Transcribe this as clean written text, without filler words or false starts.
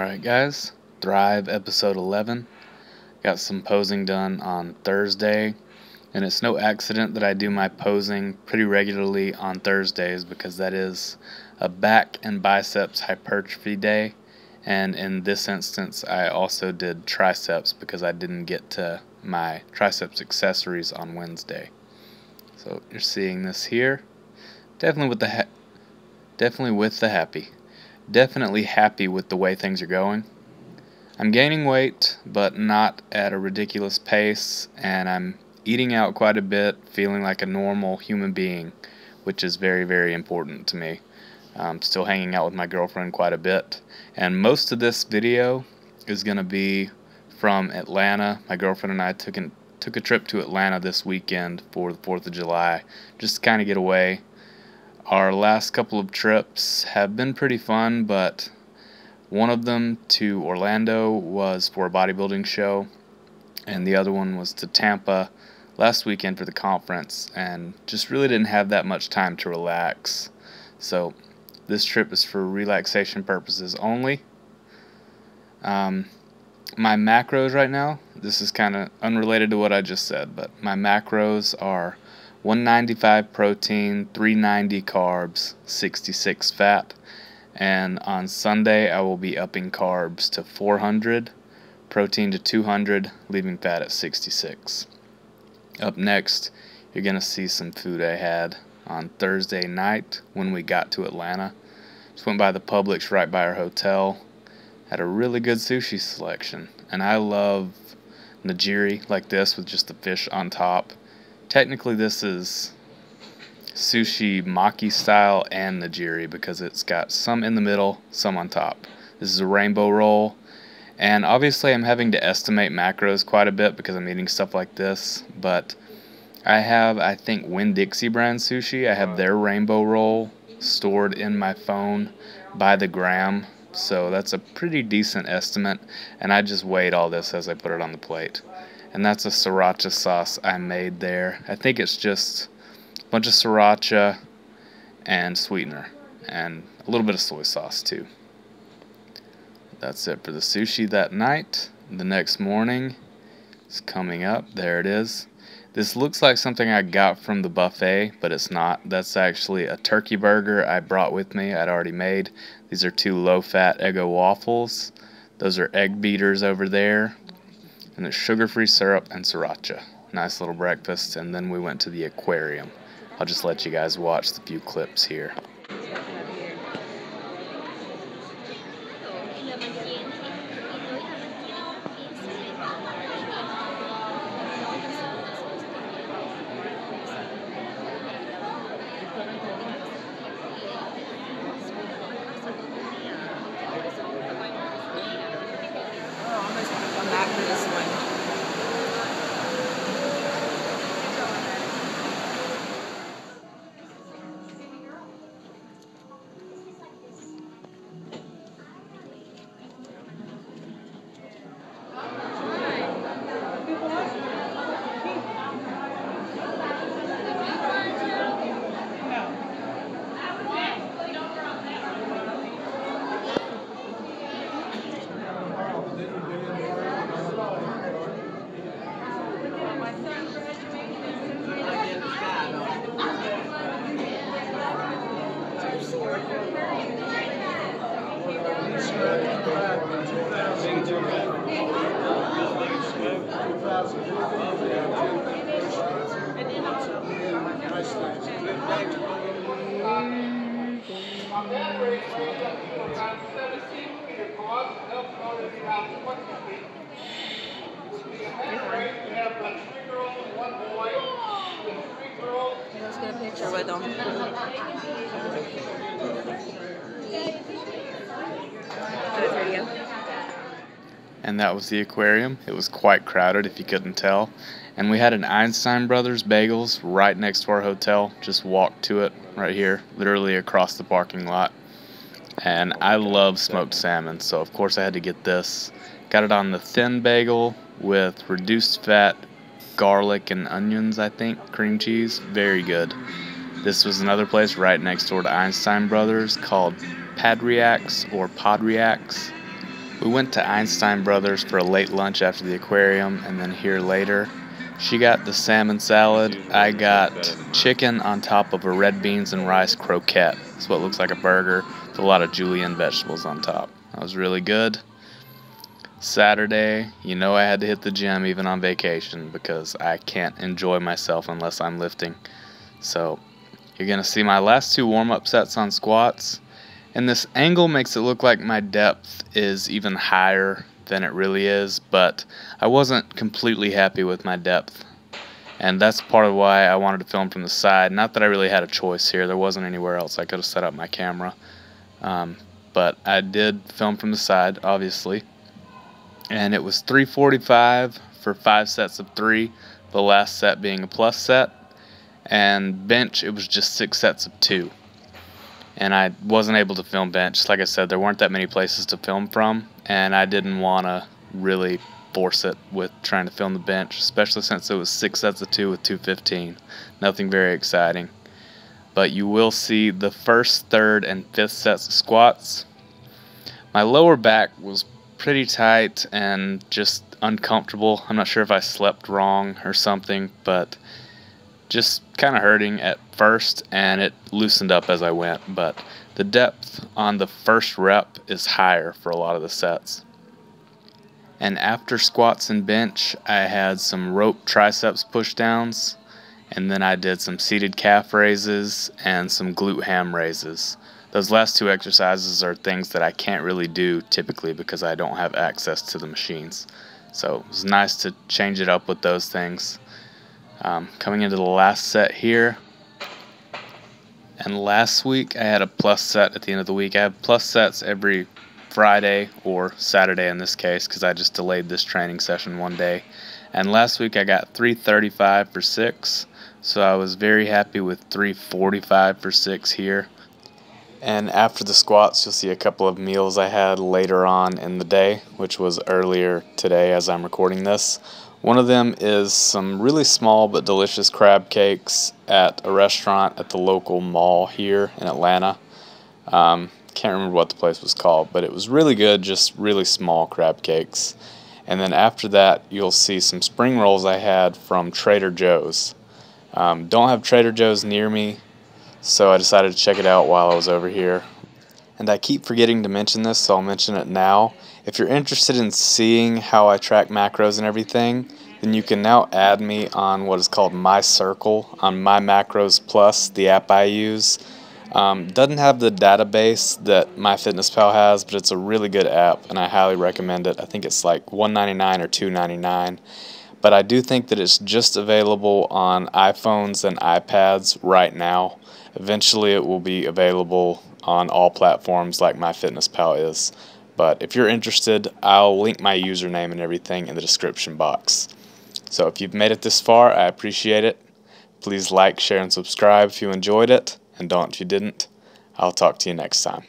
Alright guys, Thrive episode 11. Got some posing done on Thursday, and it's no accident that I do my posing pretty regularly on Thursdays because that is a back and biceps hypertrophy day, and in this instance I also did triceps because I didn't get to my triceps accessories on Wednesday. So you're seeing this here. Definitely happy with the way things are going. I'm gaining weight, but not at a ridiculous pace, and I'm eating out quite a bit, feeling like a normal human being, which is very, very important to me. I'm still hanging out with my girlfriend quite a bit, and most of this video is going to be from Atlanta. My girlfriend and I took a trip to Atlanta this weekend for the 4th of July, just to kind of get away. Our last couple of trips have been pretty fun, but one of them to Orlando was for a bodybuilding show, and the other one was to Tampa last weekend for the conference, and just really didn't have that much time to relax. So this trip is for relaxation purposes only. My macros right now, this is kind of unrelated to what I just said, but my macros are 195 protein, 390 carbs, 66 fat, and on Sunday I will be upping carbs to 400, protein to 200, leaving fat at 66. Up next, you're going to see some food I had on Thursday night when we got to Atlanta. Just went by the Publix right by our hotel, had a really good sushi selection, and I love nigiri like this with just the fish on top. Technically this is sushi maki style and nigiri because it's got some in the middle, some on top. This is a rainbow roll, and obviously I'm having to estimate macros quite a bit because I'm eating stuff like this, but I have, I think, Winn-Dixie brand sushi. I have their rainbow roll stored in my phone by the gram, so that's a pretty decent estimate, and I just weighed all this as I put it on the plate. And that's a sriracha sauce I made there. I think it's just a bunch of sriracha and sweetener and a little bit of soy sauce too. That's it for the sushi that night. The next morning is coming up. There it is. This looks like something I got from the buffet, but it's not. That's actually a turkey burger I brought with me. I'd already made. These are 2 low-fat Eggo waffles. Those are egg beaters over there. And there's sugar-free syrup and sriracha. Nice little breakfast, and then we went to the Aquarium. I'll just let you guys watch the few clips here. Let's get a picture with them. And that was the Aquarium. It was quite crowded if you couldn't tell. And we had an Einstein Brothers Bagels right next to our hotel. Just walked to it right here, literally across the parking lot. And I love smoked salmon, so of course I had to get this. Got it on the thin bagel with reduced fat, garlic and onions, I think, cream cheese. Very good. This was another place right next door to Einstein Brothers called Padriacs or Podriacs. We went to Einstein Brothers for a late lunch after the aquarium, and then here later. She got the salmon salad. I got chicken on top of a red beans and rice croquette. It's what looks like a burger with a lot of julienne vegetables on top. That was really good. Saturday, you know I had to hit the gym even on vacation because I can't enjoy myself unless I'm lifting. So you're going to see my last two warm-up sets on squats. And this angle makes it look like my depth is even higher than it really is, but I wasn't completely happy with my depth. And that's part of why I wanted to film from the side. Not that I really had a choice here. There wasn't anywhere else I could have set up my camera. But I did film from the side, obviously. And it was 345 for 5 sets of 3, the last set being a plus set. And bench, it was just 6 sets of 2. And I wasn't able to film bench. Like I said, there weren't that many places to film from, and I didn't want to really force it with trying to film the bench, especially since it was 6 sets of 2 with 215. Nothing very exciting. But you will see the first, third, and fifth sets of squats. My lower back was pretty tight and just uncomfortable. I'm not sure if I slept wrong or something, but just kind of hurting at first, and it loosened up as I went. But the depth on the first rep is higher for a lot of the sets. And after squats and bench, I had some rope triceps pushdowns, and then I did some seated calf raises and some glute ham raises. Those last 2 exercises are things that I can't really do typically because I don't have access to the machines. So it was nice to change it up with those things. Coming into the last set here, and last week I had a plus set at the end of the week. I have plus sets every Friday or Saturday in this case because I just delayed this training session one day. And last week I got 335 for 6, so I was very happy with 345 for 6 here. And after the squats, you'll see a couple of meals I had later on in the day, which was earlier today as I'm recording this. One of them is some really small but delicious crab cakes at a restaurant at the local mall here in Atlanta. Can't remember what the place was called, but it was really good, just really small crab cakes. And then after that, you'll see some spring rolls I had from Trader Joe's. Don't have Trader Joe's near me, so I decided to check it out while I was over here. And I keep forgetting to mention this, so I'll mention it now. If you're interested in seeing how I track macros and everything, then you can now add me on what is called My Circle on MyMacros Plus, the app I use. Doesn't have the database that MyFitnessPal has, but it's a really good app, and I highly recommend it. I think it's like $1.99 or $2.99. But I do think that it's just available on iPhones and iPads right now. Eventually it will be available on all platforms like MyFitnessPal is. But if you're interested, I'll link my username and everything in the description box. So if you've made it this far, I appreciate it. Please like, share, and subscribe if you enjoyed it, and don't if you didn't. I'll talk to you next time.